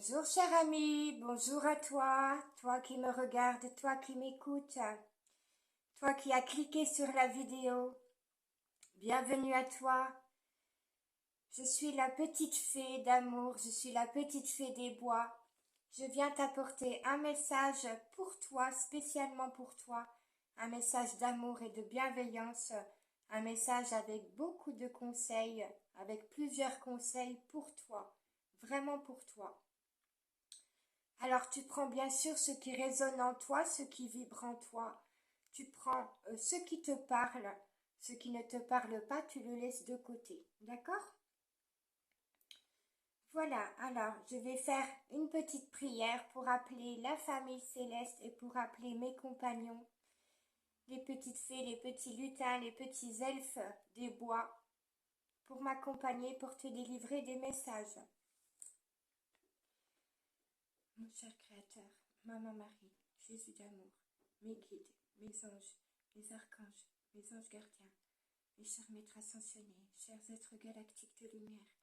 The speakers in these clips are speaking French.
Bonjour cher ami, bonjour à toi, toi qui me regardes, toi qui m'écoutes, toi qui as cliqué sur la vidéo. Bienvenue à toi. Je suis la petite fée d'amour, je suis la petite fée des bois. Je viens t'apporter un message pour toi, spécialement pour toi, un message d'amour et de bienveillance, un message avec beaucoup de conseils, avec plusieurs conseils pour toi, vraiment pour toi. Alors tu prends bien sûr ce qui résonne en toi, ce qui vibre en toi. Tu prends ce qui te parle, ce qui ne te parle pas, tu le laisses de côté. D'accord? Voilà, alors je vais faire une petite prière pour appeler la famille céleste et pour appeler mes compagnons, les petites fées, les petits lutins, les petits elfes des bois, pour m'accompagner, pour te délivrer des messages. Mon cher Créateur, Maman Marie, Jésus d'amour, mes guides, mes anges, mes archanges, mes anges gardiens, mes chers maîtres ascensionnés, chers êtres galactiques de lumière,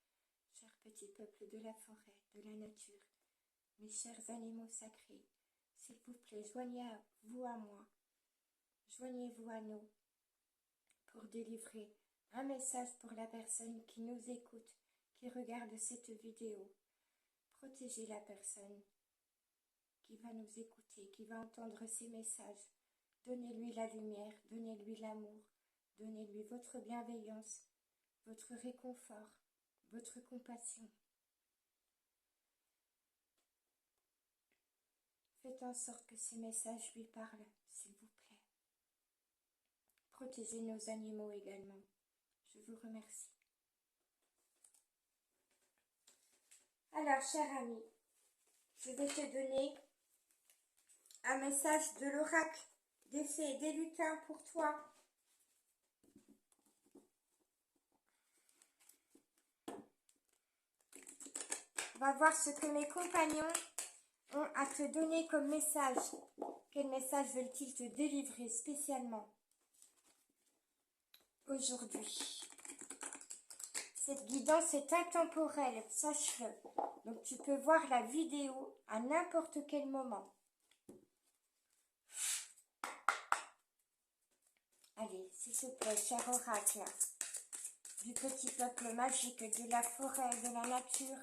chers petits peuples de la forêt, de la nature, mes chers animaux sacrés, s'il vous plaît, joignez-vous à moi, joignez-vous à nous pour délivrer un message pour la personne qui nous écoute, qui regarde cette vidéo. Protégez la personne qui va nous écouter, qui va entendre ces messages. Donnez-lui la lumière, donnez-lui l'amour, donnez-lui votre bienveillance, votre réconfort, votre compassion. Faites en sorte que ces messages lui parlent, s'il vous plaît. Protégez nos animaux également. Je vous remercie. Alors, cher ami, je vais te donner un message de l'oracle des fées et des lutins pour toi. On va voir ce que mes compagnons ont à te donner comme message. Quel message veulent-ils te délivrer spécialement aujourd'hui? Cette guidance est intemporelle, sache-le. Donc tu peux voir la vidéo à n'importe quel moment. Allez, s'il te plaît, cher oracle, du petit peuple magique, de la forêt, de la nature,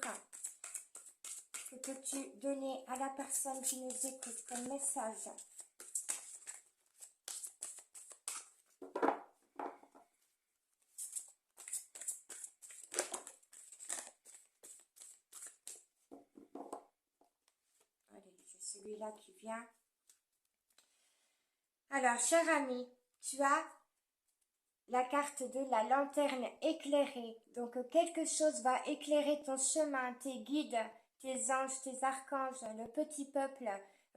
que peux-tu donner à la personne qui nous écoute comme message? Allez, c'est celui-là qui vient. Alors, cher ami, tu as la carte de la lanterne éclairée. Donc, quelque chose va éclairer ton chemin, tes guides, tes anges, tes archanges, le petit peuple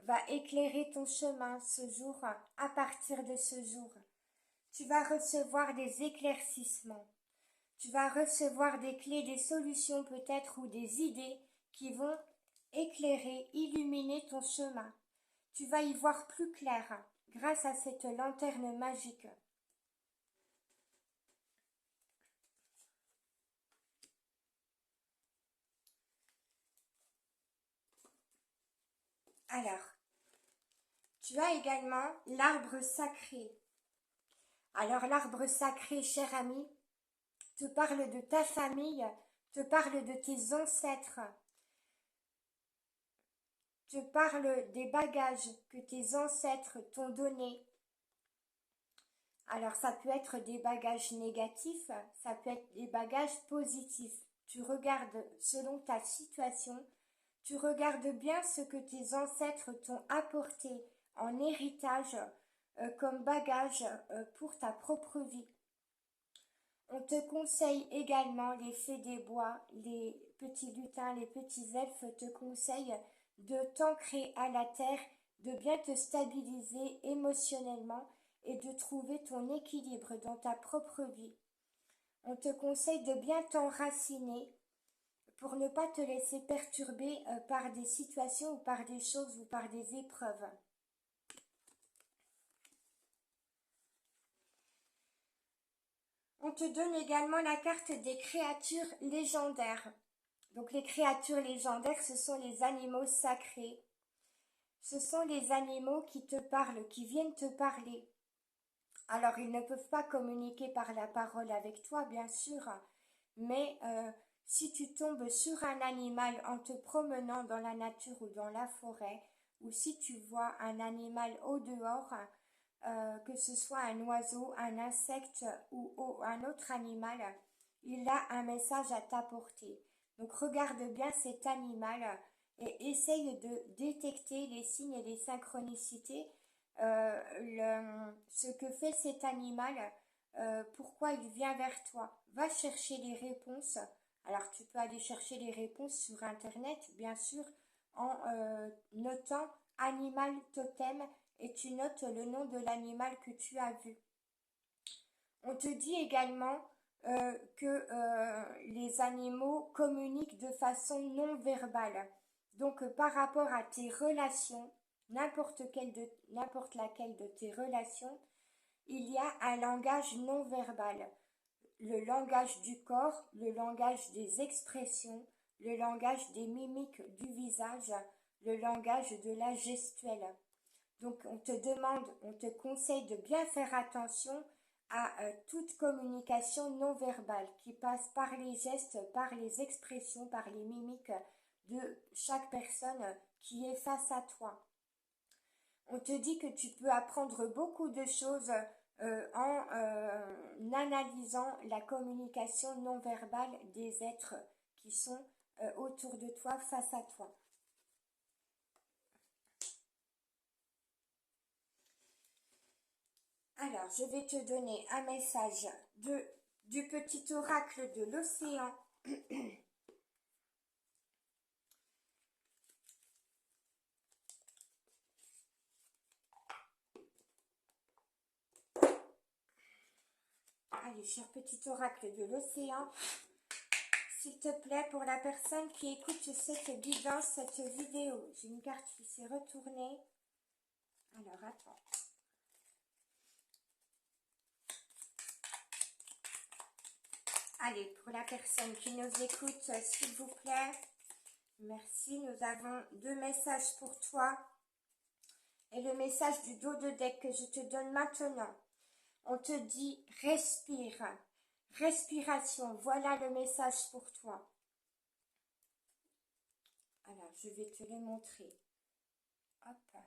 va éclairer ton chemin ce jour, à partir de ce jour. Tu vas recevoir des éclaircissements. Tu vas recevoir des clés, des solutions peut-être ou des idées qui vont éclairer, illuminer ton chemin. Tu vas y voir plus clair grâce à cette lanterne magique. Alors, tu as également l'arbre sacré. Alors, l'arbre sacré, cher ami, te parle de ta famille, te parle de tes ancêtres, te parle des bagages que tes ancêtres t'ont donnés. Alors, ça peut être des bagages négatifs, ça peut être des bagages positifs. Tu regardes selon ta situation, tu regardes bien ce que tes ancêtres t'ont apporté en héritage comme bagage pour ta propre vie. On te conseille également, les fées des bois, les petits lutins, les petits elfes te conseillent de t'ancrer à la terre, de bien te stabiliser émotionnellement et de trouver ton équilibre dans ta propre vie. On te conseille de bien t'enraciner pour ne pas te laisser perturber par des situations ou par des choses ou par des épreuves. On te donne également la carte des créatures légendaires. Donc les créatures légendaires, ce sont les animaux sacrés. Ce sont les animaux qui te parlent, qui viennent te parler. Alors ils ne peuvent pas communiquer par la parole avec toi, bien sûr, mais si tu tombes sur un animal en te promenant dans la nature ou dans la forêt, ou si tu vois un animal au dehors, que ce soit un oiseau, un insecte ou un autre animal, il a un message à t'apporter. Donc regarde bien cet animal et essaye de détecter les signes et les synchronicités, ce que fait cet animal, pourquoi il vient vers toi. Va chercher les réponses. Alors tu peux aller chercher les réponses sur Internet, bien sûr, en notant animal totem et tu notes le nom de l'animal que tu as vu. On te dit également que les animaux communiquent de façon non verbale. Donc par rapport à tes relations, n'importe laquelle de tes relations, il y a un langage non verbal. Le langage du corps, le langage des expressions, le langage des mimiques du visage, le langage de la gestuelle. Donc on te demande, on te conseille de bien faire attention à toute communication non verbale qui passe par les gestes, par les expressions, par les mimiques de chaque personne qui est face à toi. On te dit que tu peux apprendre beaucoup de choses en analysant la communication non verbale des êtres qui sont autour de toi, face à toi. Alors, je vais te donner un message du petit oracle de l'océan. Allez, cher petit oracle de l'océan, s'il te plaît, pour la personne qui écoute cette guidance, cette vidéo, j'ai une carte qui s'est retournée. Alors, attends. Allez, pour la personne qui nous écoute, s'il vous plaît, merci. Nous avons 2 messages pour toi. Et le message du dos de deck que je te donne maintenant. On te dit respire. Respiration, voilà le message pour toi. Alors, je vais te le montrer. Hop.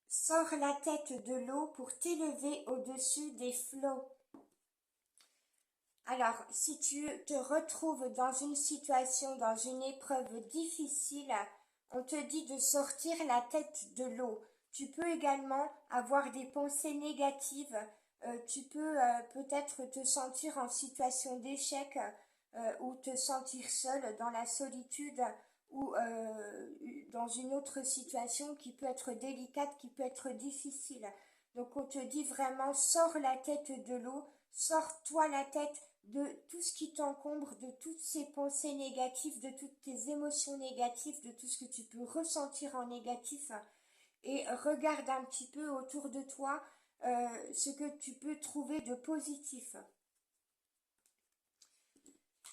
Sors la tête de l'eau pour t'élever au-dessus des flots. Alors, si tu te retrouves dans une situation, dans une épreuve difficile, on te dit de sortir la tête de l'eau. Tu peux également avoir des pensées négatives. Tu peux peut-être te sentir en situation d'échec ou te sentir seul dans la solitude ou dans une autre situation qui peut être délicate, qui peut être difficile. Donc on te dit vraiment, sors la tête de l'eau, sors-toi la tête de tout ce qui t'encombre, de toutes ces pensées négatives, de toutes tes émotions négatives, de tout ce que tu peux ressentir en négatif et regarde un petit peu autour de toi ce que tu peux trouver de positif.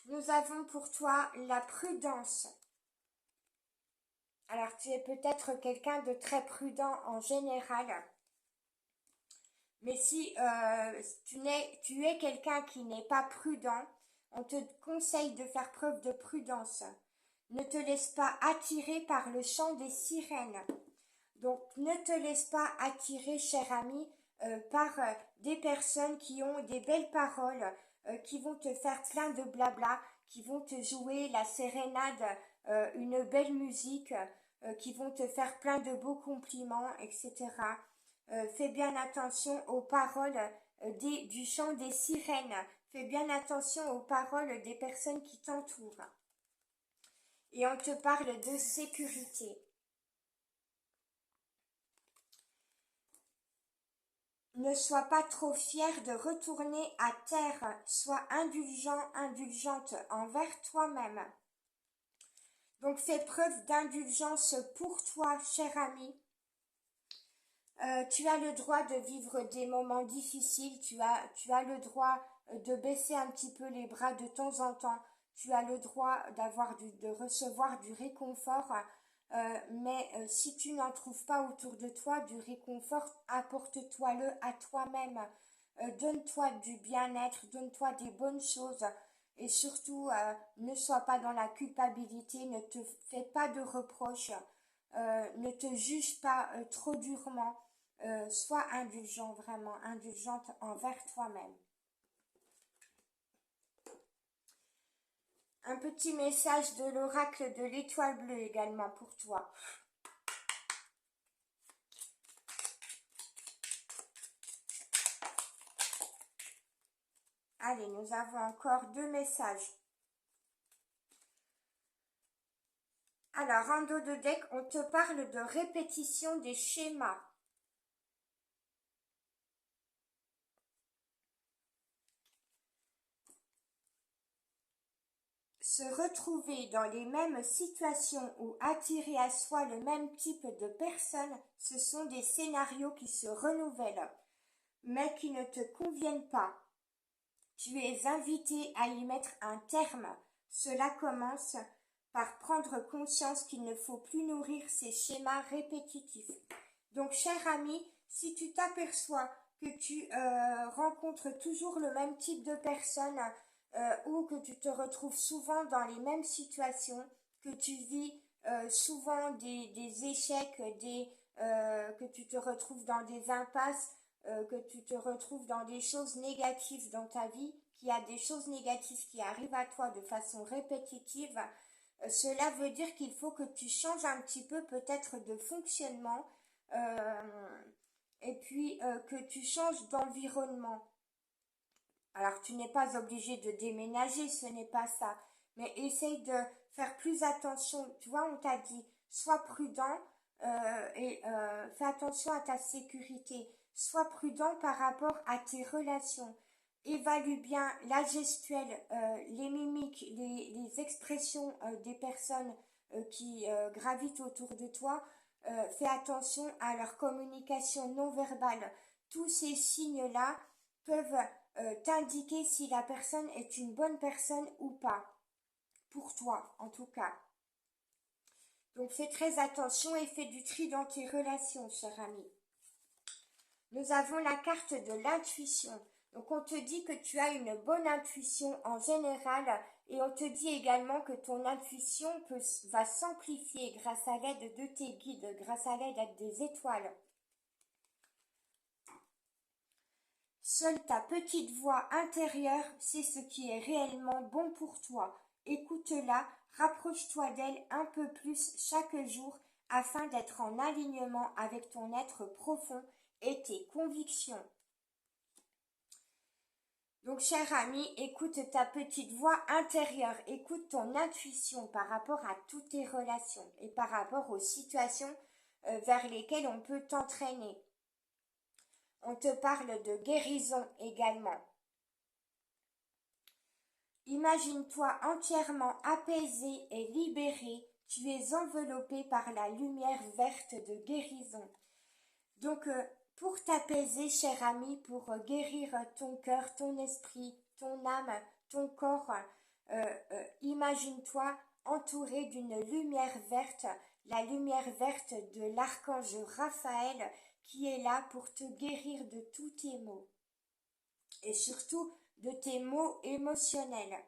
Nous avons pour toi la prudence. Alors tu es peut-être quelqu'un de très prudent en général. Mais si tu es quelqu'un qui n'est pas prudent, on te conseille de faire preuve de prudence. Ne te laisse pas attirer par le chant des sirènes. Donc ne te laisse pas attirer, cher ami, par des personnes qui ont des belles paroles, qui vont te faire plein de blabla, qui vont te jouer la sérénade, une belle musique, qui vont te faire plein de beaux compliments, etc. Fais bien attention aux paroles du chant des sirènes. Fais bien attention aux paroles des personnes qui t'entourent. Et on te parle de sécurité. Ne sois pas trop fier de retourner à terre. Sois indulgent, indulgente envers toi-même. Donc fais preuve d'indulgence pour toi, cher ami. Tu as le droit de vivre des moments difficiles, tu as le droit de baisser un petit peu les bras de temps en temps, tu as le droit de recevoir du réconfort, mais si tu n'en trouves pas autour de toi du réconfort, apporte-toi-le à toi-même. Donne-toi du bien-être, donne-toi des bonnes choses et surtout ne sois pas dans la culpabilité, ne te fais pas de reproches, ne te juge pas trop durement, sois indulgent, vraiment indulgente envers toi-même. Un petit message de l'oracle de l'étoile bleue également pour toi. Allez, nous avons encore 2 messages. Alors, en dos de deck, on te parle de répétition des schémas. Se retrouver dans les mêmes situations ou attirer à soi le même type de personnes, ce sont des scénarios qui se renouvellent, mais qui ne te conviennent pas. Tu es invité à y mettre un terme. Cela commence par prendre conscience qu'il ne faut plus nourrir ces schémas répétitifs. Donc, cher ami, si tu t'aperçois que tu rencontres toujours le même type de personnes ou que tu te retrouves souvent dans les mêmes situations, que tu vis souvent des échecs, que tu te retrouves dans des impasses, que tu te retrouves dans des choses négatives dans ta vie, qu'il y a des choses négatives qui arrivent à toi de façon répétitive, cela veut dire qu'il faut que tu changes un petit peu peut-être de fonctionnement et puis que tu changes d'environnement. Alors tu n'es pas obligé de déménager, ce n'est pas ça, mais essaye de faire plus attention. Tu vois, on t'a dit, sois prudent et fais attention à ta sécurité. Sois prudent par rapport à tes relations. Évalue bien la gestuelle, les mimiques, les expressions des personnes qui gravitent autour de toi. Fais attention à leur communication non verbale. Tous ces signes-là peuvent t'indiquer si la personne est une bonne personne ou pas. Pour toi, en tout cas. Donc fais très attention et fais du tri dans tes relations, cher ami. Nous avons la carte de l'intuition. Donc on te dit que tu as une bonne intuition en général et on te dit également que ton intuition va s'amplifier grâce à l'aide de tes guides, grâce à l'aide des étoiles. Seule ta petite voix intérieure sait ce qui est réellement bon pour toi. Écoute-la, rapproche-toi d'elle un peu plus chaque jour afin d'être en alignement avec ton être profond et tes convictions. Donc, cher ami, écoute ta petite voix intérieure, écoute ton intuition par rapport à toutes tes relations et par rapport aux situations vers lesquelles on peut t'entraîner. On te parle de guérison également. Imagine-toi entièrement apaisé et libéré. Tu es enveloppé par la lumière verte de guérison. Donc, pour t'apaiser, cher ami, pour guérir ton cœur, ton esprit, ton âme, ton corps, imagine-toi entouré d'une lumière verte, la lumière verte de l'archange Raphaël qui est là pour te guérir de tous tes maux et surtout de tes maux émotionnels.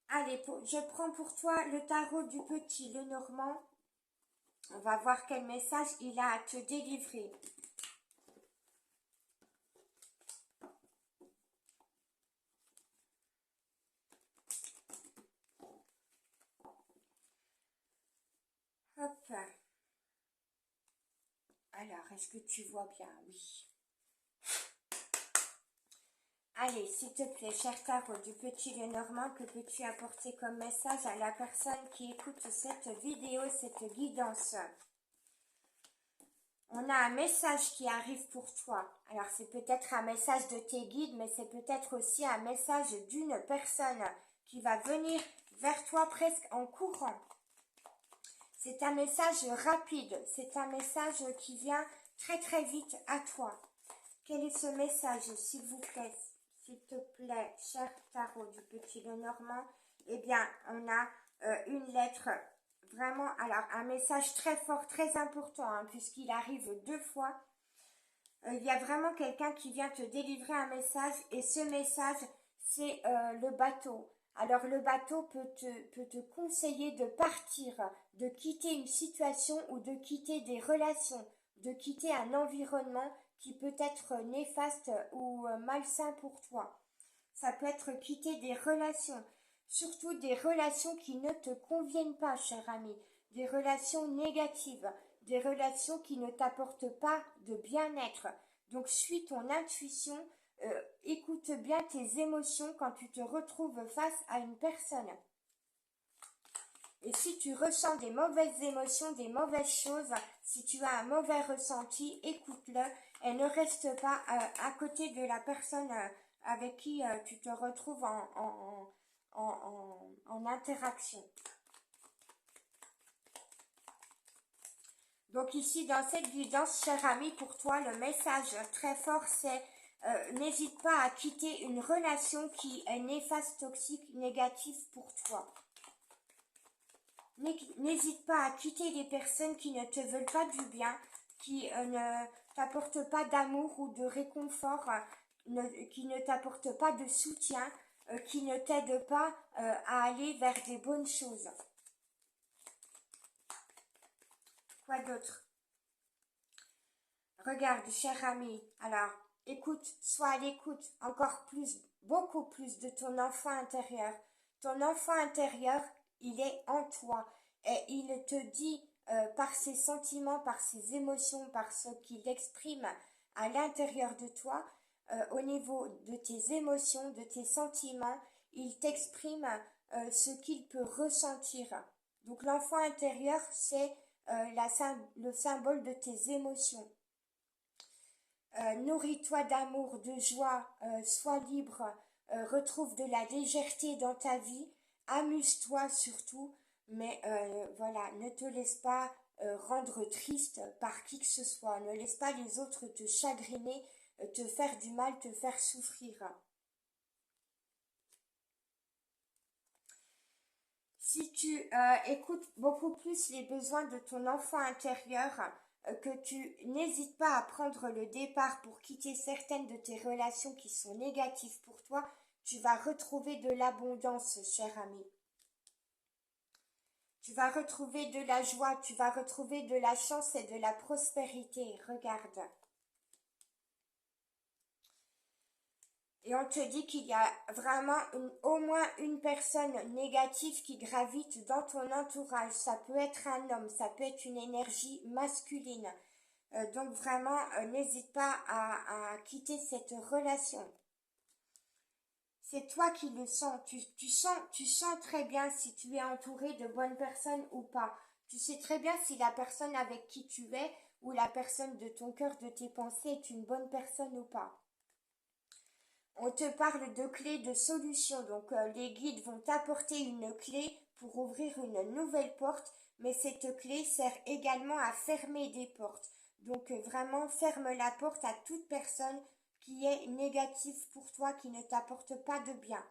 Allez, je prends pour toi le tarot du petit Lenormand. On va voir quel message il a à te délivrer. Hop. Alors, est-ce que tu vois bien? Oui. Allez, s'il te plaît, cher tarot du petit Lenormand, que peux-tu apporter comme message à la personne qui écoute cette vidéo, cette guidance? On a un message qui arrive pour toi. Alors, c'est peut-être un message de tes guides, mais c'est peut-être aussi un message d'une personne qui va venir vers toi presque en courant. C'est un message rapide, c'est un message qui vient très très vite à toi. Quel est ce message, s'il vous plaît, s'il te plaît, cher tarot du Petit Lenormand? Eh bien, on a une lettre, vraiment, alors un message très fort, très important, hein, puisqu'il arrive 2 fois. Il y a vraiment quelqu'un qui vient te délivrer un message, et ce message, c'est le bateau. Alors le bateau peut te conseiller de partir, de quitter une situation ou de quitter des relations, de quitter un environnement qui peut être néfaste ou malsain pour toi. Ça peut être quitter des relations, surtout des relations qui ne te conviennent pas, cher ami, des relations négatives, des relations qui ne t'apportent pas de bien-être. Donc suis ton intuition, écoute bien tes émotions quand tu te retrouves face à une personne. Et si tu ressens des mauvaises émotions, des mauvaises choses, si tu as un mauvais ressenti, écoute-le et ne reste pas à côté de la personne avec qui tu te retrouves en interaction. Donc ici, dans cette guidance, cher ami, pour toi, le message très fort, c'est n'hésite pas à quitter une relation qui est néfaste, toxique, négative pour toi. N'hésite pas à quitter les personnes qui ne te veulent pas du bien, qui ne t'apportent pas d'amour ou de réconfort, qui ne t'apportent pas de soutien, qui ne t'aident pas à aller vers des bonnes choses. Quoi d'autre? Regarde, cher ami, alors, écoute, sois à l'écoute encore plus, beaucoup plus de ton enfant intérieur. Ton enfant intérieur, il est en toi et il te dit par ses sentiments, par ses émotions, par ce qu'il exprime à l'intérieur de toi, au niveau de tes émotions, de tes sentiments, il t'exprime ce qu'il peut ressentir. Donc l'enfant intérieur, c'est le symbole de tes émotions. Nourris-toi d'amour, de joie, sois libre, retrouve de la légèreté dans ta vie, amuse-toi surtout, mais voilà, ne te laisse pas rendre triste par qui que ce soit, ne laisse pas les autres te chagriner, te faire du mal, te faire souffrir. Si tu écoutes beaucoup plus les besoins de ton enfant intérieur, que tu n'hésites pas à prendre le départ pour quitter certaines de tes relations qui sont négatives pour toi, tu vas retrouver de l'abondance, cher ami. Tu vas retrouver de la joie, tu vas retrouver de la chance et de la prospérité. Regarde. Et on te dit qu'il y a vraiment au moins une personne négative qui gravite dans ton entourage. Ça peut être un homme, ça peut être une énergie masculine. Donc vraiment, n'hésite pas à quitter cette relation. C'est toi qui le sens. Tu sens très bien si tu es entouré de bonnes personnes ou pas. Tu sais très bien si la personne avec qui tu es ou la personne de ton cœur, de tes pensées est une bonne personne ou pas. On te parle de clés de solution, donc les guides vont t'apporter une clé pour ouvrir une nouvelle porte, mais cette clé sert également à fermer des portes. Donc vraiment ferme la porte à toute personne qui est négative pour toi, qui ne t'apporte pas de bien.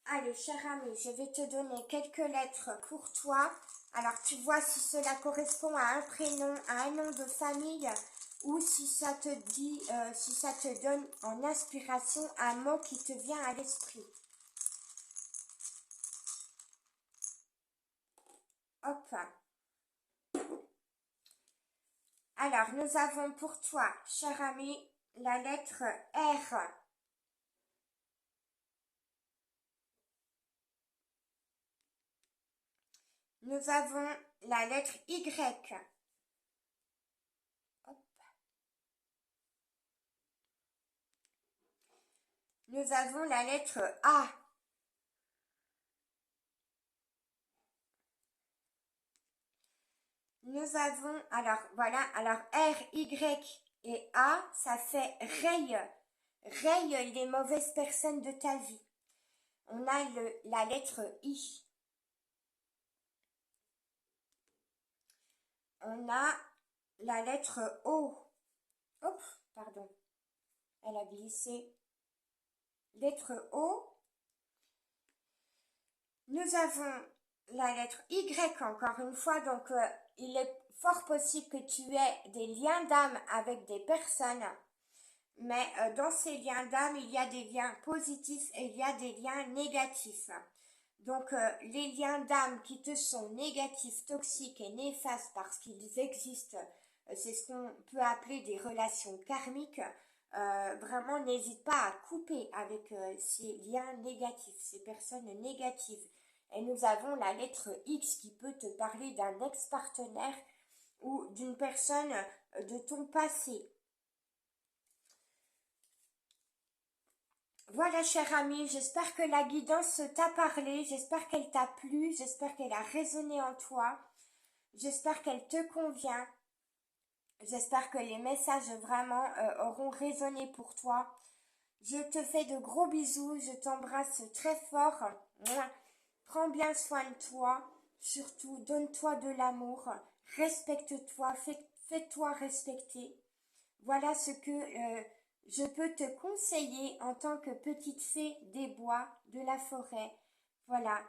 Allez, cher ami, je vais te donner quelques lettres pour toi. Alors, tu vois si cela correspond à un prénom, à un nom de famille, ou si ça te dit, si ça te donne en inspiration un mot qui te vient à l'esprit. Hop. Alors, nous avons pour toi, cher ami, la lettre R. Nous avons la lettre Y. Hop. Nous avons la lettre A. Nous avons, alors voilà, alors R, Y et A, ça fait raye. Raye les mauvaises personnes de ta vie. On a la lettre I. On a la lettre O. Hop, pardon. Elle a glissé. Lettre O. Nous avons la lettre Y encore une fois. Donc, il est fort possible que tu aies des liens d'âme avec des personnes. Mais dans ces liens d'âme, il y a des liens positifs et il y a des liens négatifs. Donc, les liens d'âme qui te sont négatifs, toxiques et néfastes parce qu'ils existent, c'est ce qu'on peut appeler des relations karmiques. Vraiment, n'hésite pas à couper avec ces liens négatifs, ces personnes négatives. Et nous avons la lettre X qui peut te parler d'un ex-partenaire ou d'une personne de ton passé. Voilà, cher ami, j'espère que la guidance t'a parlé, j'espère qu'elle t'a plu, j'espère qu'elle a résonné en toi, j'espère qu'elle te convient, j'espère que les messages vraiment auront résonné pour toi. Je te fais de gros bisous, je t'embrasse très fort. Prends bien soin de toi, surtout donne-toi de l'amour, respecte-toi, fais-toi respecter. Voilà ce que je peux te conseiller en tant que petite fée des bois, de la forêt. Voilà.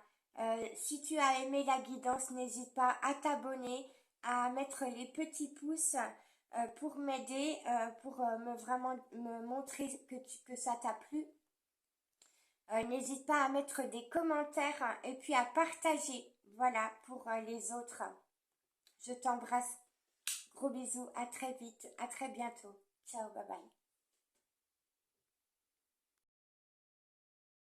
Si tu as aimé la guidance, n'hésite pas à t'abonner, à mettre les petits pouces pour m'aider, pour vraiment me montrer que ça t'a plu. N'hésite pas à mettre des commentaires et puis à partager. Voilà, pour les autres. Je t'embrasse. Gros bisous, à très vite, à très bientôt. Ciao, bye bye.